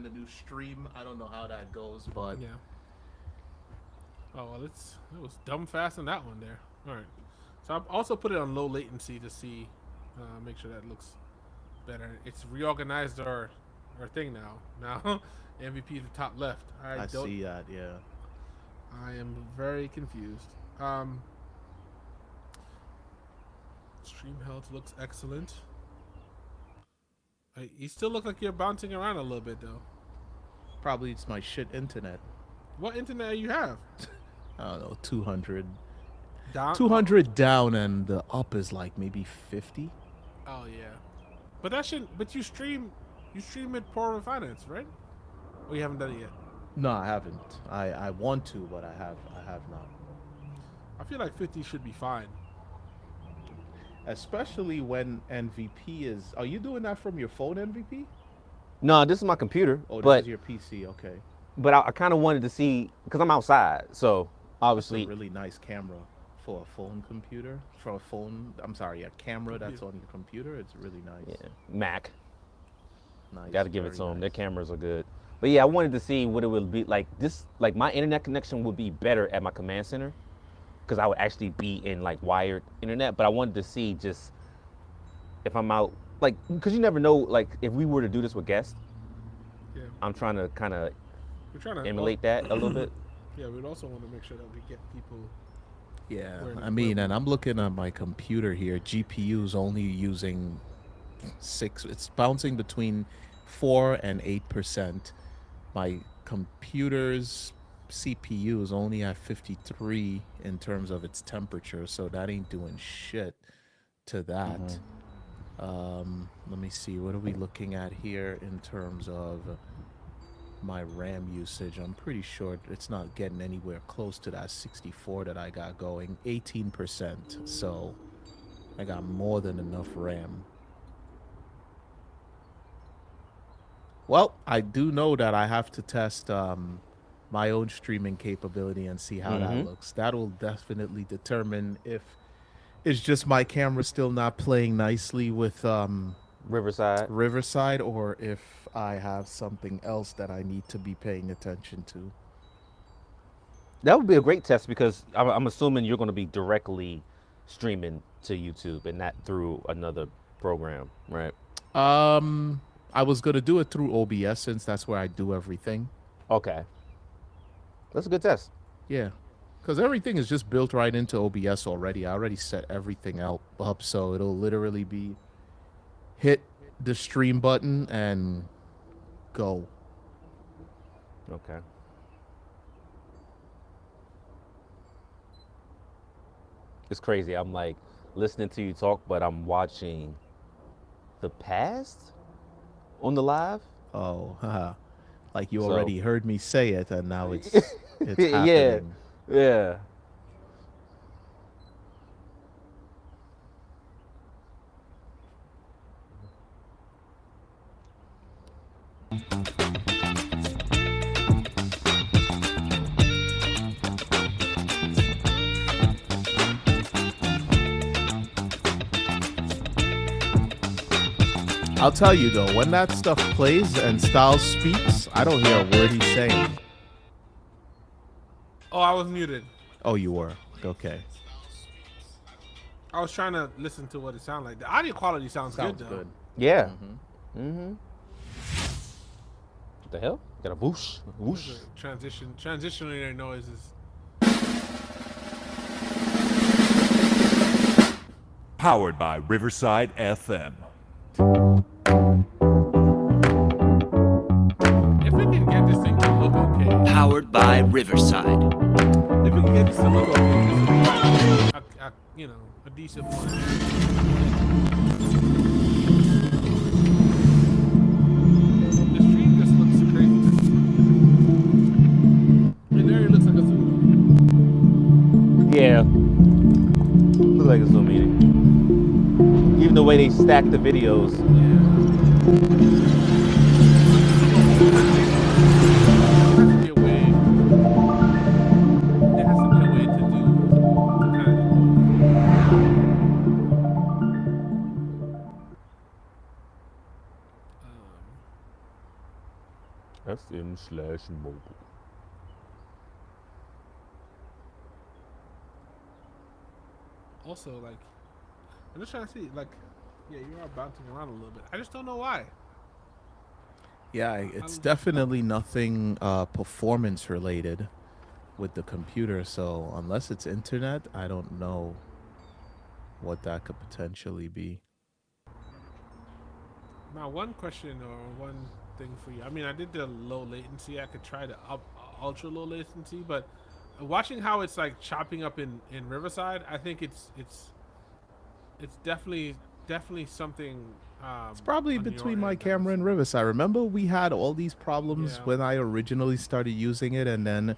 the new stream. I don't know how that goes, but Yeah. Oh well, it was dumb fast in that one there. All right. So I've also put it on low latency to see, make sure that looks better. It's reorganized our thing now. Now MVP the top left. I I don't. see that. Yeah, I am very confused. Um, Stream health looks excellent. You still look like you're bouncing around a little bit though. probably it's my shit internet. What internet you have? I don't know, 200, Down. two Oh, hundred down, and the up is like maybe 50. oh yeah. But that shouldn't. But you stream it Pro Finance, right? Or you haven't done it yet. No, I haven't. I want to, but I have not. I feel like 50 should be fine. Especially when MVP is. Are you doing that from your phone, MVP? No, this is my computer, Oh, this is but your PC. Okay, I kind of wanted to see because I'm outside, so that's a obviously, really nice camera for a phone computer. For a phone, I'm sorry, a camera that's on your computer. It's really nice. yeah, Mac. Nice, Got to give it very to them. Their nice. cameras are good. But yeah, I wanted to see what it would be like. This, like my internet connection would be better at my command center because I would actually be in like wired internet. But I wanted to see just if I'm out, like, because you never know, like if we were to do this with guests, Yeah. I'm trying to kind of We're trying to. emulate that a little bit. Yeah, we'd also want to make sure that we get people. Yeah, Where, I where mean, and I'm looking at my computer here. GPU's only using six. It's bouncing between 4 and 8%. My computer's CPU is only at 53 in terms of its temperature, so that ain't doing shit to that. Let me see. What are we looking at here in terms of my RAM usage? I'm pretty sure it's not getting anywhere close to that 64 that I got going. 18%. So I got more than enough RAM. Well, I do know that I have to test my own streaming capability and see how that Hmm. looks. That'll definitely determine if it's just my camera still not playing nicely with Riverside. Riverside, or if I have something else that I need to be paying attention to. That would be a great test because I'm assuming you're going to be directly streaming to YouTube and not through another program, right? Um, I was gonna do it through OBS since that's where I do everything. Okay, that's a good test. Yeah, because everything is just built right into OBS already. I already set everything out up, so it'll literally be hit the stream button and go. Okay. It's crazy. I'm like listening to you talk, but I'm watching the past on the live. Oh, haha. Like you So, already heard me say it, and now it's yeah, happening. yeah. I'll tell you though, when that stuff plays and Styles speaks, I don't hear a word he's saying. Oh, I was muted. Oh, you were. Okay. I was trying to listen to what it sounded like. The audio quality sounds good Sounds though. good. Yeah. Mm-hmm. Mm-hmm. What the hell? Got a whoosh, whoosh. The transitionary noises. Powered by Riverside FM. If we can get this thing to look okay, Powered by Riverside. if we can get this to look okay, this will be a decent one. The stream just looks crazy. I mean, there it looks like a Zoom. Yeah. Looks like a Zoom meeting. Even the way they stack the videos. There has to be a way. There has to be a way to do to kind FM/mobile. Also, like, I'm just trying to see, like, yeah, you are bouncing around a little bit. I just don't know why. Yeah, it's definitely nothing performance related with the computer. So unless it's internet, I don't know what that could potentially be. Now, one question or one thing for you. I mean, I did the low latency. I could try the ultra low latency, but watching how it's like chopping up in Riverside, I think it's definitely something. It's probably On your between my end that camera was- and Riverside. Remember, we had all these problems Yeah. when I originally started using it, and then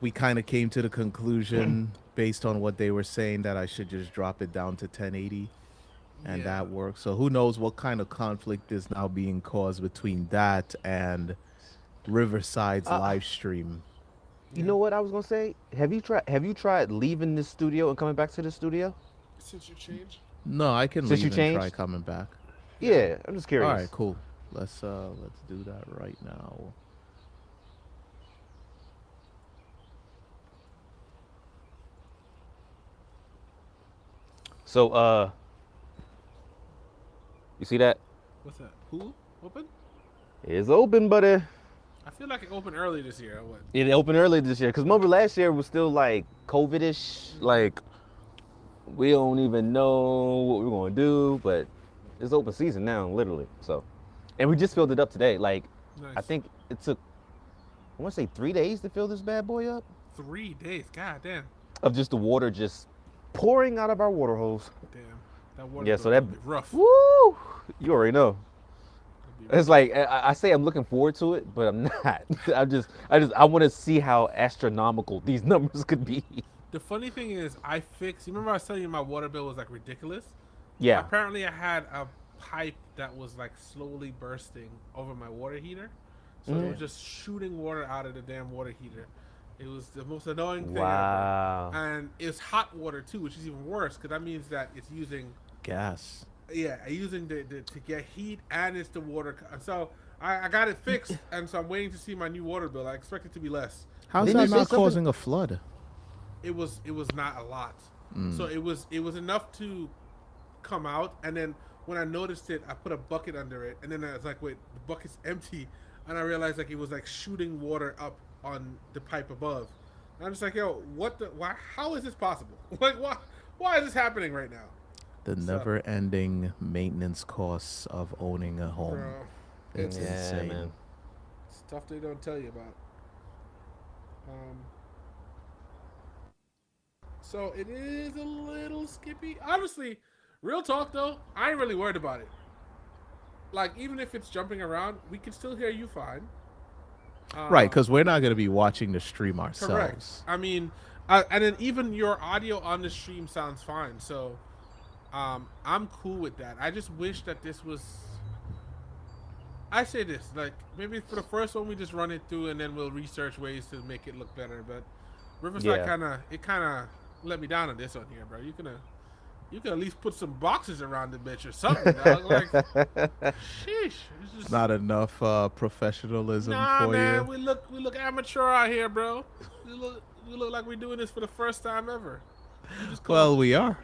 we kind of came to the conclusion based on what they were saying that I should just drop it down to 1080, and Yeah. that worked. So who knows what kind of conflict is now being caused between that and Riverside's live stream. You know what I was gonna say? Have you tried leaving this studio and coming back to the studio? Since you changed. No, I can Since you leave and try changed? coming back. Yeah, I'm just curious. All right, cool. Let's do that right now. So, you see that? What's that? Pool open? It's open, buddy. I feel like it opened early this year. Or what? It opened early this year because remember last year was still like COVID-ish. Like we don't even know what we're gonna do, but it's open season now, literally. So, and we just filled it up today. Like Nice. I think it took, I want to say 3 days to fill this bad boy up 3 days. God damn. of just the water just pouring out of our water hose. Damn. That water. Yeah, bill so that- gonna be rough. Woo! You already know. It'll be It's like I say I'm looking forward to it, but I'm not. I want to see how astronomical these numbers could be. The funny thing is, I fixed. You remember I was telling you my water bill was like ridiculous? Yeah. Apparently, I had a pipe that was like slowly bursting over my water heater, so it was just shooting water out of the damn water heater. It was the most annoying thing Wow. ever. And it's hot water too, which is even worse because that means that it's using Gas. using the to get heat and it's the water. So I got it fixed, and so I'm waiting to see my new water bill. I expect it to be less. How's Didn't that you say not something- causing a flood? It was not a lot. So it was enough to come out, and then when I noticed it, I put a bucket under it, and then I was like, wait, the bucket's empty, and I realized like it was like shooting water up on the pipe above. And I'm just like, yo, what the? Why? How is this possible? Like, why is this happening right now? The So- never-ending maintenance costs of owning a home. Bro, It's Yeah, insane. man. stuff they don't tell you about. So it is a little skippy. Honestly, real talk though, I ain't really worried about it. Like even if it's jumping around, we can still hear you fine. Right, because we're not going to be watching the stream ourselves. Correct. I mean, and then even your audio on the stream sounds fine. So, I'm cool with that. I just wish that this was. I say this like maybe for the first one we just run it through and then we'll research ways to make it look better. But Riverside Yeah. kind of let me down on this one here, bro. You can at least put some boxes around the bitch or something. Dog. Like, sheesh. It's just, Not enough professionalism nah, for man. you. We look amateur out here, bro. We look like we're doing this for the first time ever. You just call- Well, we are.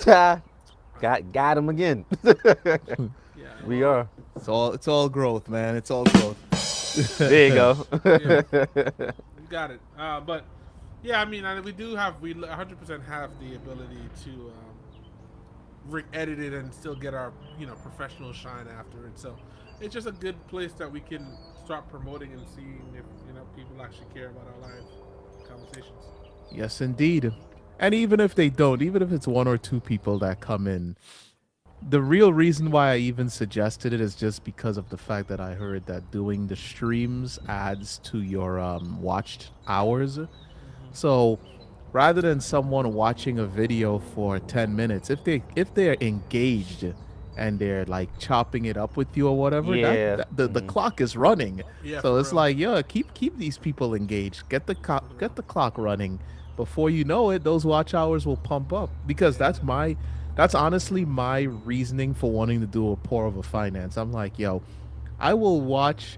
got him again. yeah. We are. It's all growth, man. It's all growth. There you go. You got it. But yeah, I mean, we 100% have the ability to edit it and still get our professional shine after it. So it's just a good place that we can start promoting and seeing if people actually care about our live conversations. Yes, indeed. And even if they don't, even if it's one or two people that come in, the real reason why I even suggested it is just because of the fact that I heard that doing the streams adds to your watched hours. So rather than someone watching a video for 10 minutes, if they're engaged and they're like chopping it up with you or whatever, Yeah. the clock is running. Yeah, So for it's real. like, yeah, keep these people engaged. Get the clock running. Before you know it, those watch hours will pump up. Because that's honestly my reasoning for wanting to do a pour over finance. I'm like, yo, I will watch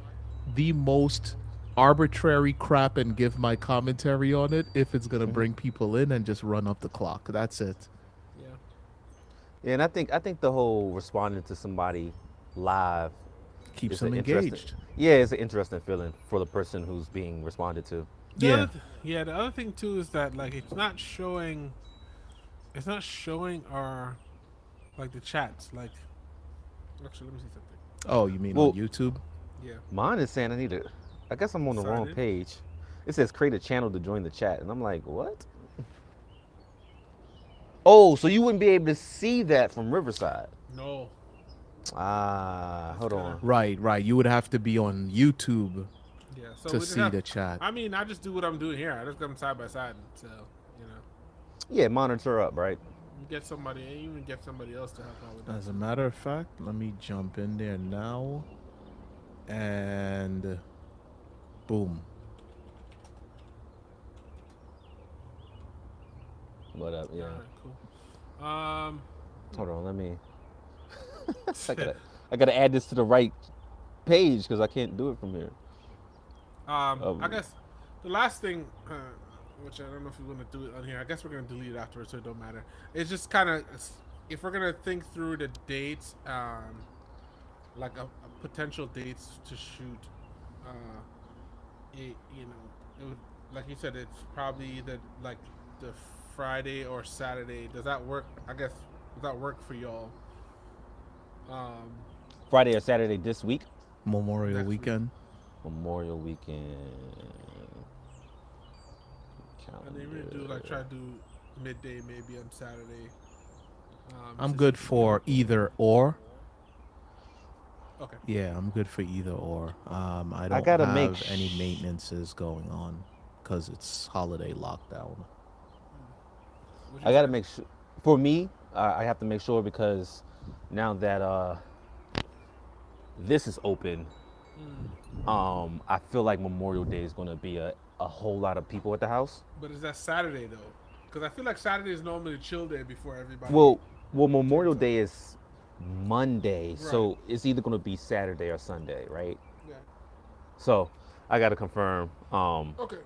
the most arbitrary crap and give my commentary on it if it's gonna bring people in and just run up the clock. That's it. Yeah. Yeah, and I think the whole responding to somebody live Keeps is an them interesting. engaged. Yeah, it's an interesting feeling for the person who's being responded to. Yeah. Yeah. The other thing too is that like it's not showing our like the chats. Like, actually, let me see something. Oh, you mean Well, on YouTube? Yeah. mine is saying I need to. I guess I'm on the Sign wrong in? page. It says create a channel to join the chat, and I'm like, what? Oh, so you wouldn't be able to see that from Riverside? No. Ah, hold kinda- on. Right, right. You would have to be on YouTube Yeah. So to we just see have, the chat. I mean, I just do what I'm doing here. I just come side by side. So you know, Yeah, monitor up, right? you get somebody, and even get somebody else to help out with that. As a matter of fact, let me jump in there now. And boom. What up? Yeah. All right, cool. Hold on, let me. I gotta add this to the right page because I can't do it from here. I guess the last thing, which I don't know if we want to do it on here. I guess we're gonna delete it afterwards, so it don't matter. It's just kind of if we're gonna think through the dates, like a potential dates to shoot, it you know it would, like you said, it's probably the Friday or Saturday. Does that work? I guess does that work for y'all? Friday or Saturday this week. Memorial Next week. weekend. Memorial weekend. And then we're gonna do like try to do midday maybe on Saturday. I'm to good shoot the for either or. Okay. Yeah, I'm good for either or. I don't gotta have make any maintenances going on because it's holiday lockdown. What'd you I gotta say? make sure. For me, I have to make sure because now that this is open, I feel like Memorial Day is gonna be a whole lot of people at the house. But is that Saturday though? Because I feel like Saturday is normally a chill day before everybody. Well, Memorial Day is Monday, so Right. it's either gonna be Saturday or Sunday, right? Yeah. So I gotta confirm Okay.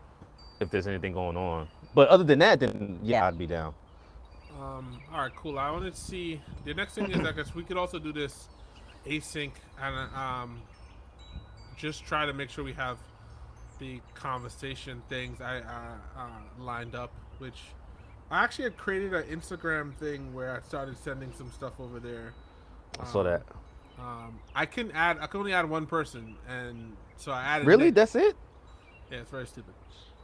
if there's anything going on. But other than that, then yeah, I'd be down. All right. Cool. I wanted to see the next thing is I guess we could also do this async and just try to make sure we have the conversation things I lined up, which I actually had created an Instagram thing where I started sending some stuff over there. I saw that. I can only add one person, and so I added Really? Nick. That's it? Yeah, it's very stupid.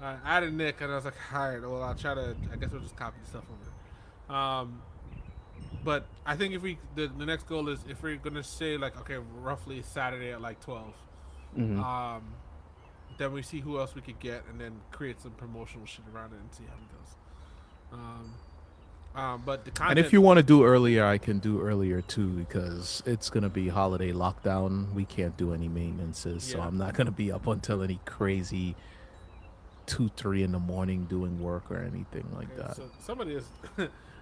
I added Nick, and I was like, all right, well, I'll try to. I guess we'll just copy the stuff over. But I think if the next goal is if we're gonna say like, okay, roughly Saturday at like 12. Then we see who else we could get, and then create some promotional shit around it and see how it goes. But the content. And if you want to do earlier, I can do earlier too because it's gonna be holiday lockdown. We can't do any maintenances, so Yeah. I'm not gonna be up until any crazy 2, 3 in the morning doing work or anything like Okay, that. so somebody is.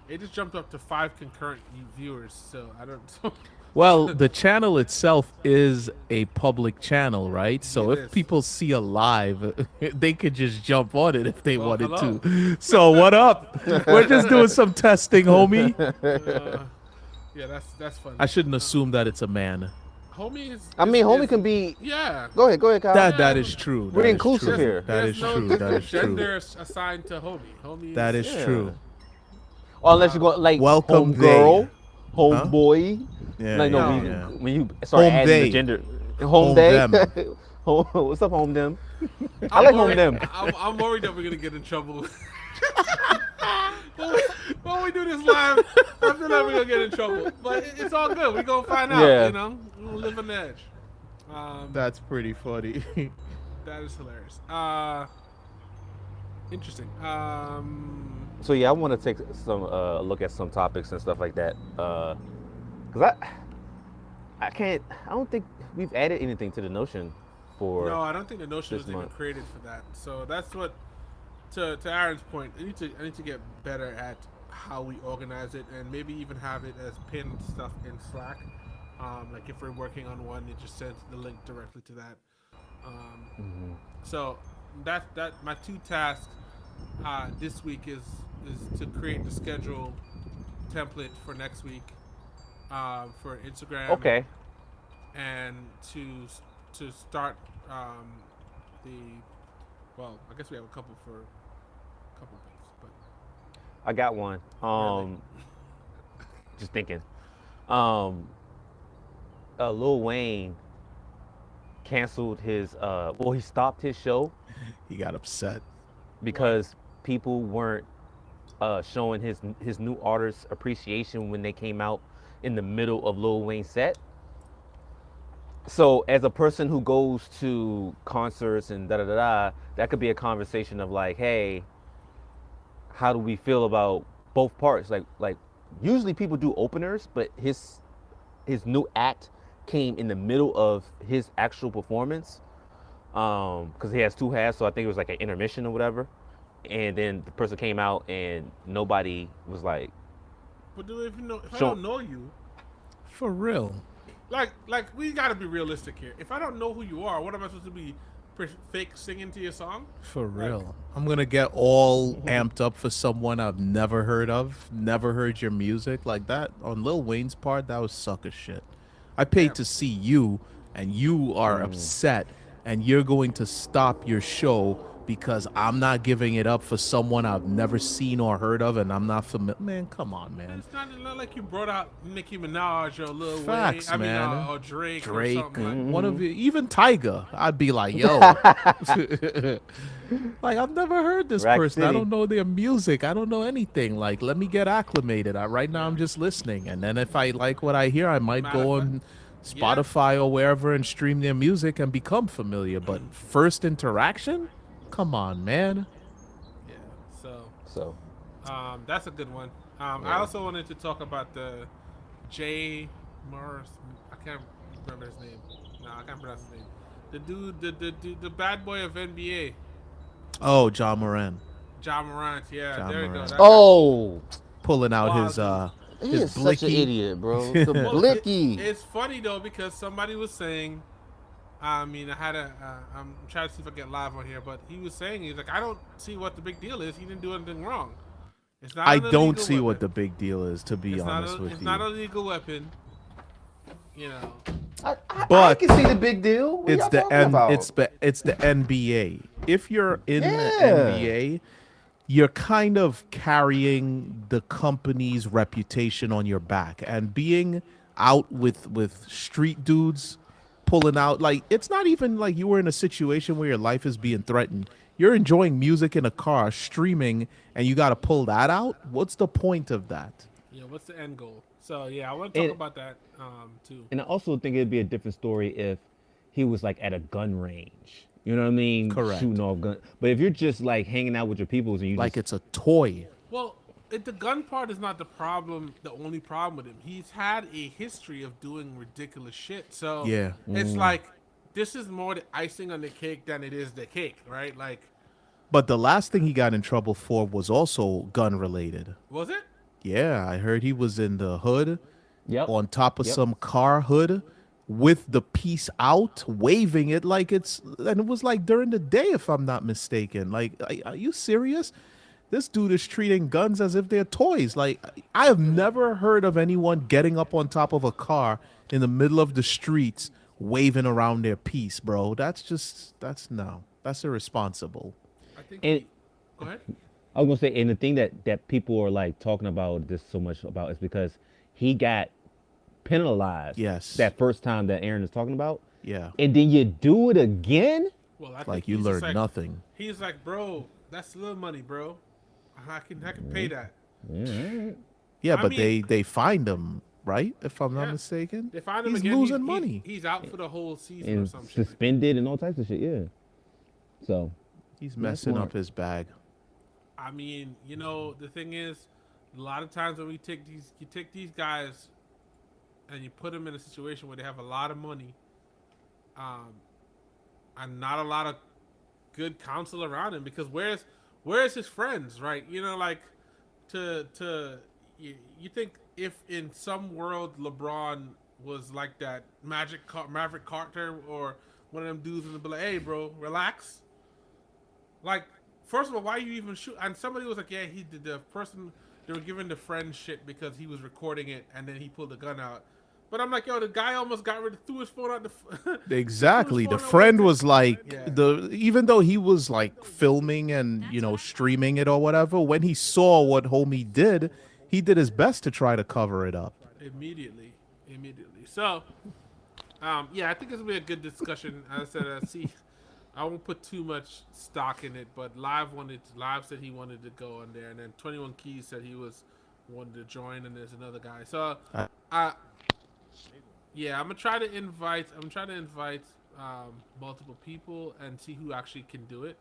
It just jumped up to 5 concurrent viewers, so I don't. Well, the channel itself is a public channel, right? So It if is. people see a live, they could just jump on it if they Well, wanted hello. to. So what up? We're just doing some testing, homie. Yeah, that's funny. I shouldn't assume that it's a man. Homie is. I mean, homie is- can be. Yeah. Go ahead, Kyle. That is true. We're That is inclusive true. here. That is There's true. no That is true. gender assigned to homie. Homie. That is Yeah. true. Or unless you go like Welcome home girl, they. home Huh? boy. Yeah, Like, no, yeah, when yeah. you start Home adding they. the gender, home Home day. them. What's up, home them? I like home them. I'm worried that we're gonna get in trouble. when we do this live, I feel like we're gonna get in trouble. But it's all good. We're gonna find out. Yeah. You know, we'll live on the edge. That's pretty funny. That is hilarious. Interesting. So yeah, I want to take some look at some topics and stuff like that. Cause I can't. I don't think we've added anything to the Notion for. No, I don't think the Notion this was even month. created for that. So that's what. To Aaron's point, I need to get better at how we organize it, and maybe even have it as pinned stuff in Slack. Like if we're working on one, it just sends the link directly to that. So that my two tasks this week is to create the schedule template for next week for Instagram Okay. and to start the well, I guess we have a couple for a couple things, but I got one. really, Just thinking. Um, Lil Wayne canceled his. Well, he stopped his show He got upset. right? because people weren't showing his new artist appreciation when they came out in the middle of Lil Wayne's set. So, as a person who goes to concerts and da da da da, that could be a conversation of like, hey, how do we feel about both parts? Like usually people do openers, but his new act came in the middle of his actual performance because he has two halves, so I think it was like an intermission or whatever. And then the person came out and nobody was like, But do if you know if I show. don't know you, For real. like we got to be realistic here. If I don't know who you are, what am I supposed to be fake singing to your song? For Like, real. I'm gonna get all amped up for someone I've never heard of, never heard your music like that. On Lil Wayne's part, that was sucker shit. I paid damn. to see you, and you are upset, and you're going to stop your show because I'm not giving it up for someone I've never seen or heard of, and I'm not familiar. Man, come on, man. It's not like you brought out Nicki Minaj or Lil Wayne. Facts, I mean, man. or Drake, or Drake, something like. one of you, even Tyga, I'd be like, yo, like I've never heard this Rack person. I City. don't know their music. I don't know anything. Like, let me get acclimated. Right now, I'm just listening, and then if I like what I hear, I might Matter go of fact, on yeah. Spotify or wherever and stream their music and become familiar. But first interaction, come on, man. Yeah. So So, that's a good one. I Yeah. also wanted to talk about the Jay Mars. I can't remember his name. No, I can't pronounce his name. The dude, the bad boy of NBA, Oh, John Moran, John Morant. Yeah, John there you go. Morant. That guy. oh, pulling out Wow, his dude. he his is such an blicky. idiot, bro. The Well, blicky. it's funny though because somebody was saying. I mean, I had a. I'm trying to see if I get live on here, but he was saying he's like, I don't see what the big deal is. He didn't do anything wrong. It's not I an don't illegal see weapon. what the big deal is, to be It's not. honest with It's you. not a legal weapon. You know. I But can see the big deal. What it's y'all the talking about? it's the NBA. If you're in the Yeah. NBA, you're kind of carrying the company's reputation on your back, and being out with street dudes pulling out, like, it's not even like you were in a situation where your life is being threatened. You're enjoying music in a car streaming, and you got to pull that out. What's the point of that? Yeah. What's the end goal? So yeah, I want to talk And about that too. and I also think it'd be a different story if he was like at a gun range. You know what I mean? Correct. Shooting off gun. But if you're just like hanging out with your peoples and you Like just it's a toy. Well, the gun part is not the problem. The only problem with him, he's had a history of doing ridiculous shit. So Yeah. it's like this is more the icing on the cake than it is the cake, right? Like, But the last thing he got in trouble for was also gun related. was it? Yeah, I heard he was in the hood Yep. on top of Yep. some car hood with the piece out, waving it like it's, and it was like during the day, if I'm not mistaken. Like, are you serious? This dude is treating guns as if they're toys. Like, I have never heard of anyone getting up on top of a car in the middle of the streets waving around their piece, bro. That's irresponsible. I think. And Go ahead. I was gonna say, and the thing that people are like talking about this so much about is because he got penalized. Yes. That first time that Aaron is talking about, Yeah. and then you do it again. Well, I think Like, you he's just learned like, nothing. He's like, bro, that's little money, bro. I can pay that. Yeah, I but mean- they fined him, right? If I'm not Yeah. mistaken. They find him He's again. losing money. He's out for the whole season or And some shit. suspended and all types of shit. Yeah. So He's that's messing smart. up his bag. I mean, you know, the thing is, a lot of times when you take these guys, and you put them in a situation where they have a lot of money, and not a lot of good counsel around him, because where's his friends, right? You know, like you think if in some world LeBron was like that Maverick Carter or one of them dudes in the be like, hey bro, relax. Like, first of all, why you even shoot? And somebody was like, yeah, he did. The person they were giving the friend shit because he was recording it and then he pulled the gun out. But I'm like, yo, the guy almost got rid of threw his phone out he threw his Exactly. The phone out when friend he was like yeah. even though he was like filming and streaming it or whatever, when he saw what homie did, he did his best to try to cover it up. Immediately. So, yeah, I think this will be a good discussion. As I said, I won't put too much stock in it, but Live said he wanted to go on there, and then 21 Keys said he wanted to join, and there's another guy. So, I yeah, I'm gonna try to invite multiple people and see who actually can do it.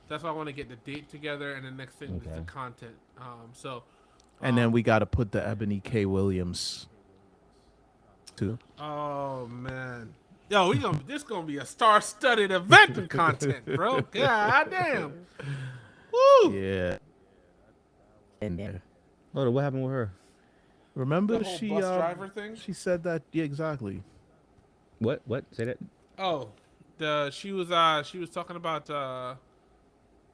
That's why I want to get the date together, and the next thing is the Okay. content. And then we got to put the Ebony K. Williams too. Oh man, yo, this gonna be a star-studded event in content, bro. God damn. Woo. Yeah. And there. Oh, what happened with her? Remember The whole she bus driver thing. she said that, yeah, exactly. What? Say that. Oh, she was talking about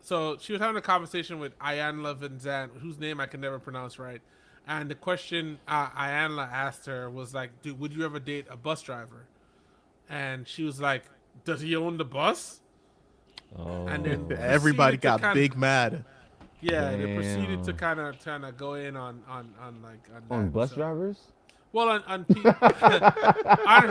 so she was having a conversation with Ayanla Vinzant, whose name I can never pronounce right. And the question Ayanla asked her was like, "Dude, would you ever date a bus driver?" And she was like, "Does he own the bus?" Oh. And then Everybody proceeded to got big mad. Yeah, they proceeded to Damn. kind of go in on like on On that, bus so. drivers? Well, on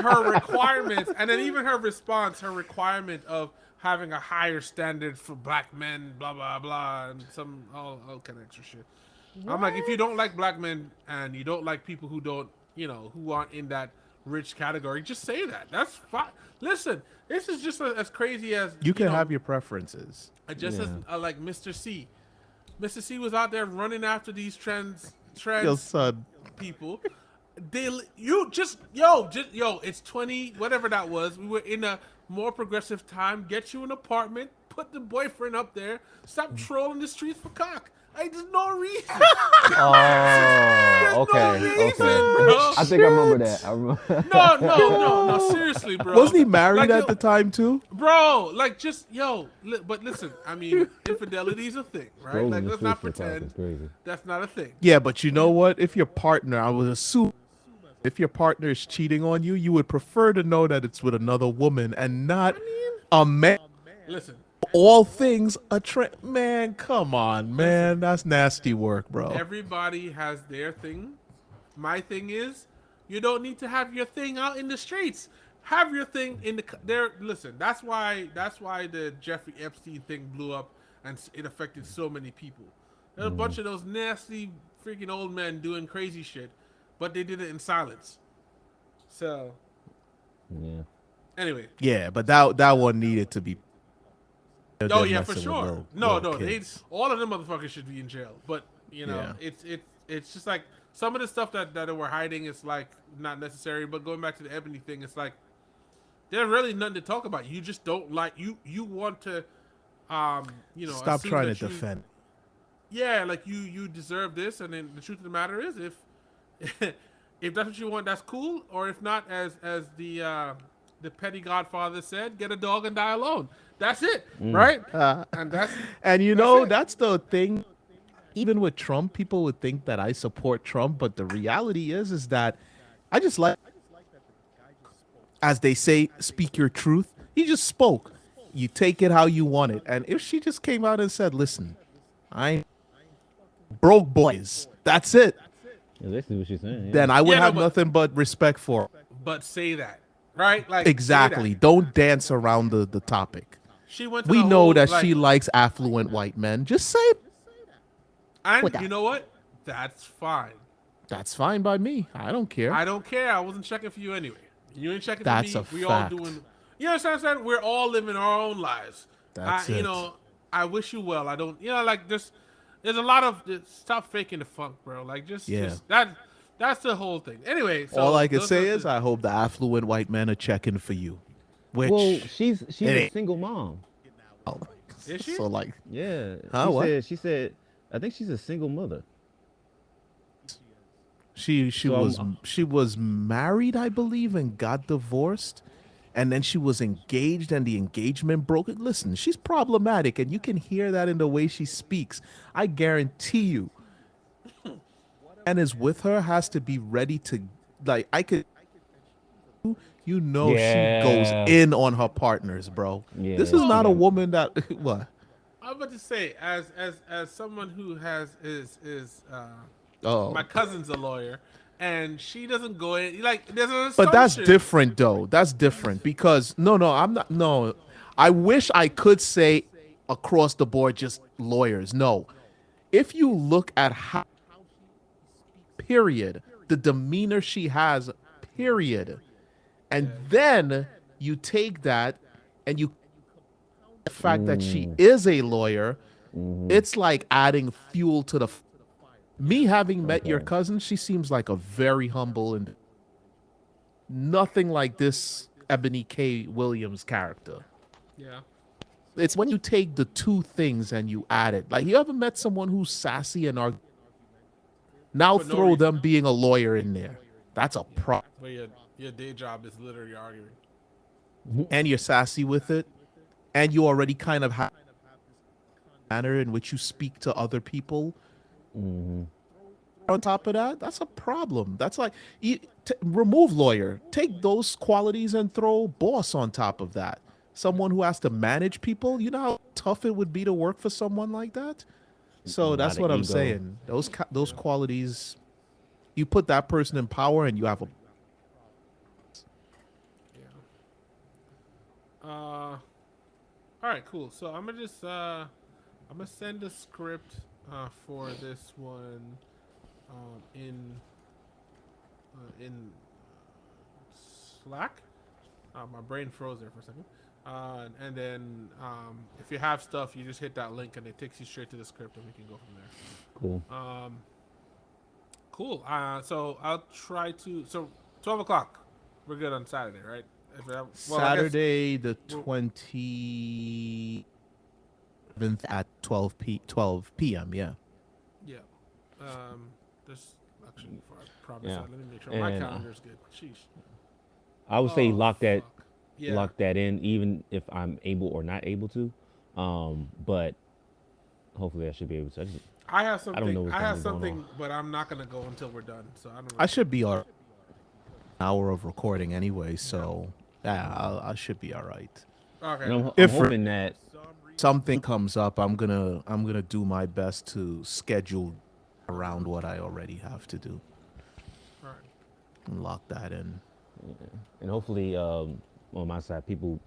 her requirements, and then even her response, her requirement of having a higher standard for black men, blah blah blah, and some all kind of extra shit. I'm like, if you don't like black men and you don't like people who don't, who aren't in that rich category, just say that. That's fine. Listen, this is just as crazy as You can have your preferences. just as Yeah. like Mr. C. Mr. C was out there running after these trans Yo, son. people. It's 20 whatever that was. We were in a more progressive time. Get you an apartment, put the boyfriend up there, stop trolling the streets for cock. Like, there's no reason. Oh, No okay, reason, okay. bro. I think I remember that. I remember. No, seriously, bro. Wasn't he married Like, at the time too? bro? Like, just but listen, I mean, infidelity is a thing, right? Trolling Like, the let's not streets for cock is pretend crazy. that's not a thing. Yeah, but you know what? If your partner, I would assume, if your partner is cheating on you, you would prefer to know that it's with another woman and not a man. Listen, All things man. Come on, man. That's nasty work, bro. everybody has their thing. My thing is, you don't need to have your thing out in the streets. Have your thing in there. Listen, that's why the Jeffrey Epstein thing blew up and it affected so many people. There's a bunch of those nasty freaking old men doing crazy shit, but they did it in silence. So Yeah. anyway, Yeah, but that one needed to be. oh yeah, for messing with sure. little They kids. all of them motherfuckers should be in jail. But Yeah. it's just like some of the stuff that they were hiding is like not necessary. But going back to the Ebony thing, it's like there's really nothing to talk about. You just don't like you want to Stop assume trying to that you- defend. Yeah, like you deserve this, and then the truth of the matter is, if if that's what you want, that's cool. Or if not, as the petty Godfather said, get a dog and die alone. That's it, right? And that's And it. that's the thing. Even with Trump, people would think that I support Trump, but the reality is that I just like, as they say, speak your truth. He just spoke. You take it how you want it. And if she just came out and said, "Listen, I ain't broke boys. That's it," Yeah, that's what she's saying. Yeah. then I would Yeah, no, have but- nothing but respect for her. but say that, right? Like say Exactly. that. Don't dance around the topic. She went. To We the know whole, that like, she likes affluent white men. Just say it. And with that. you know what? That's fine. That's fine by me. I don't care. I don't care. I wasn't checking for you anyway. You ain't checking That's for a me. We fact. all doing. You know what I'm saying? We're all living our own lives. That's You it. know, I wish you well. I don't. Like there's a lot of stop faking the funk, bro. Like just that. That's the whole thing. Anyway, so All I can those say are is the- I hope the affluent white men are checking for you. Which Well, she's it a ain't. single mom. Is she? So like Yeah. Huh, what? She said I think she's a single mother. she So was married, I believe, and got divorced. and then she was engaged and the engagement broke. Listen, she's problematic, and you can hear that in the way she speaks. I guarantee you, and is with her has to be ready to, like, I could, you know, she goes Yeah. in on her partners, bro. Yeah, This is she not a got- woman that what. I'm about to say, as someone who has is Oh, my cousin's a lawyer, and she doesn't go in like there's an but that's assumption- different, though. That's different because no, I'm not. No, I wish I could say across the board just lawyers. No, if you look at how, period, the demeanor she has, period, and then you take that and you the fact that she is a lawyer, it's like adding fuel to the. Me having met your Okay. cousin, she seems like a very humble and nothing like this Ebony K. Williams character. Yeah. It's when you take the two things and you add it. Like, you ever met someone who's sassy and now For no throw reason. them being a lawyer in there? That's a pro. But your day job is literally arguing. And you're sassy with it, and you already kind of have manner in which you speak to other people. On top of that, that's a problem. That's like remove lawyer, take those qualities and throw boss on top of that. Someone who has to manage people. You know how tough it would be to work for someone like that. So that's of what I'm ego. saying. Those qualities, you put that person in power, and you have a. All right, cool. So I'm gonna just I'm gonna send a script for this one in Slack. My brain froze there for a second. And then if you have stuff, you just hit that link and it takes you straight to the script, and we can go from there. Cool. Cool. So I'll try to. So 12 o'clock, we're good on Saturday, right? If I- well, I guess- Saturday the 27th at 12 p.m. Yeah. Yeah. This actually before I promise. Yeah. Let me make sure my And, calendar's good. Sheesh. I would say Oh, lock that fuck. Yeah. lock that in, even if I'm able or not able to. But hopefully I should be able to. I have something. know what's I have gonna be going something, but I'm not gonna go until we're done. So I don't. I should be an hour of recording anyway, so yeah, I should be all right. Okay. And I'm If- hoping that Something comes up, I'm gonna do my best to schedule around what I already have to do All right. and lock that in. and hopefully on my side, people,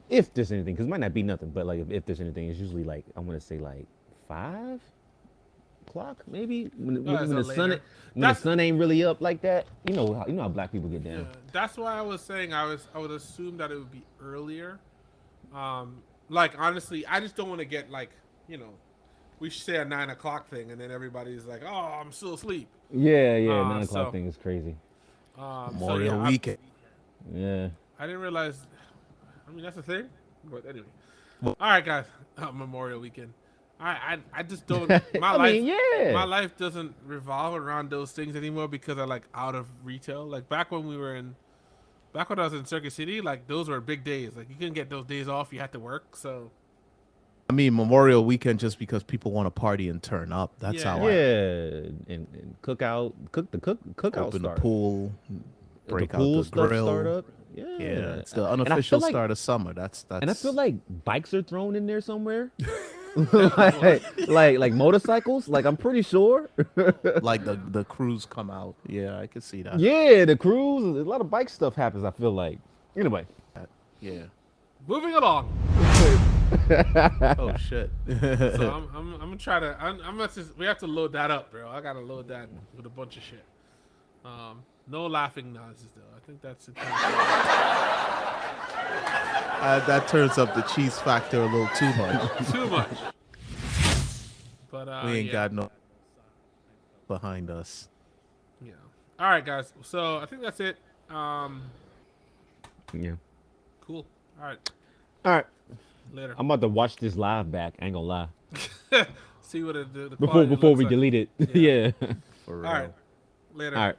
if there's anything, because it might not be nothing, but like if there's anything, it's usually like I'm gonna say like 5 o'clock maybe when that's the a sun later. when That's- the sun ain't really up like that. You know how black people get down. Yeah, that's why I was saying I would assume that it would be earlier. Like honestly, I just don't want to get like we should say a 9 o'clock thing, and then everybody's like, "Oh, I'm still asleep." Yeah, 9 so- o'clock thing is crazy. Memorial I- weekend. Yeah. I didn't realize. I mean, that's a thing. But anyway, all right, guys. Memorial weekend. I just don't. My I life. mean, yeah. My life doesn't revolve around those things anymore because I'm like out of retail. Like back when I was in Circuit City, like those were big days. Like you couldn't get those days off. You had to work. So I mean, Memorial Weekend just because people want to party and turn up. That's Yeah. how Yeah, and cookout I open the start. pool, break the pool out the stuff grill. start up. Yeah, Yeah, it's the And I unofficial feel like- start of summer. That's And I feel like bikes are thrown in there somewhere. like motorcycles. Like I'm pretty sure. like the crews come out. Yeah, I can see that. Yeah, the cruise. A lot of bike stuff happens. I feel like. Anyway. Yeah. moving along. Oh shit. So I'm gonna try to. I'm gonna just. We have to load that up, bro. I gotta load that with a bunch of shit. No laughing noises though. I think that's it. That turns up the cheese factor a little too much. Too much. But We ain't yeah. got no behind us. Yeah. All right, guys. So I think that's it. Yeah. Cool. All right. All right. Later. I'm about to watch this live back. I ain't gonna lie. See what the Before quality we looks like. delete it. Yeah. For real. All right. Later. All right.